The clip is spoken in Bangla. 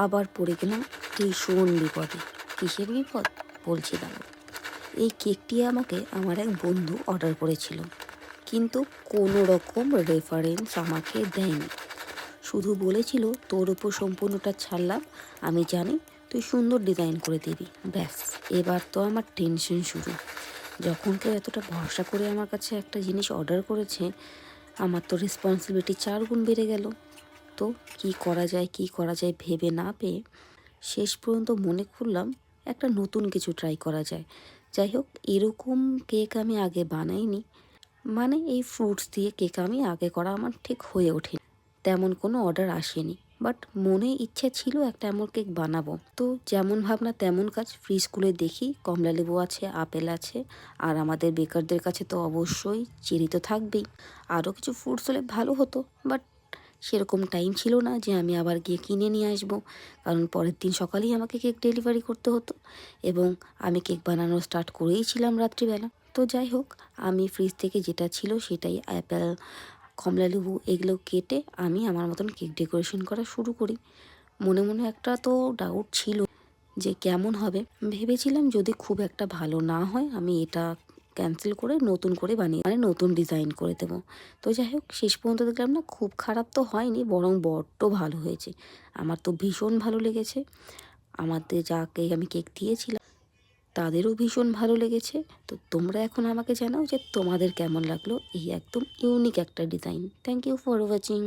আবার পড়ে গেলাম ভীষণ বিপদে। কিসের বিপদ বলছি দাঁড়াও। এই কেকটি আমাকে আমার এক বন্ধু অর্ডার করেছিল, কিন্তু কোনো রকম রেফারেন্স আমাকে দেয়নি। শুধু বলেছিল তোর উপর সম্পূর্ণটা ছাড়লাম, আমি জানি তুই সুন্দর ডিজাইন করে দিবি। ব্যাস, এবার তো আমার টেনশন শুরু। যখন কেউ এতটা ভরসা করে আমার কাছে একটা জিনিস অর্ডার করেছে, আমার তো রেসপন্সিবিলিটি 4 গুণ বেড়ে গেল। তো কি করা যায় ভেবে না পেয়ে শেষ পর্যন্ত মনে করলাম একটা নতুন কিছু ট্রাই করা যায়। যাই হোক, এরকম কেক আমি আগে বানাইনি, মানে এই ফ্রুটস দিয়ে কেক আমি আগে করা আমার ঠিক হয়ে ওঠেনি, তেমন কোনো অর্ডার আসেনি। বাট মনে ইচ্ছে ছিল একটা এমন কেক বানাবো। তো যেমন ভাবনা তেমন কাজ, ফ্রিজ খুলে দেখি কমলালেবু আছে, আপেল আছে, আর আমাদের বেকারদের কাছে তো অবশ্যই চেরি তো থাকবেই। আরও কিছু ফ্রুটস হলে ভালো হতো, বাট সেরকম টাইম ছিল না যে আমি আবার গিয়ে কিনে নিয়ে আসবো, কারণ পরের দিন সকালেই আমাকে কেক ডেলিভারি করতে হতো এবং আমি কেক বানানো স্টার্ট করেইছিলাম রাত্রিবেলা। তো যাই হোক, আমি ফ্রিজ থেকে যেটা ছিল সেটাই অ্যাপেল, কমলালেবু এগুলো কেটে আমি আমার মতন কেক ডেকোরেশন করা শুরু করি। মনে মনে একটা তো ডাউট ছিল যে কেমন হবে। ভেবেছিলাম যদি খুব একটা ভালো না হয় আমি এটা ক্যান্সেল করে নতুন করে বানিয়ে, মানে নতুন ডিজাইন করে দেবো। তো যাই হোক, শেষ পর্যন্ত দেখলাম না, খুব খারাপ তো হয়নি, বরং বড্ড ভালো হয়েছে। আমার তো ভীষণ ভালো লেগেছে। আমাদের যাকে আমি কেক দিয়েছিলাম তাদেরও ভীষণ ভালো লেগেছে। তো তোমরা এখন আমাকে জানাও যে তোমাদের কেমন লাগলো এই একদম ইউনিক একটা design. Thank you for watching.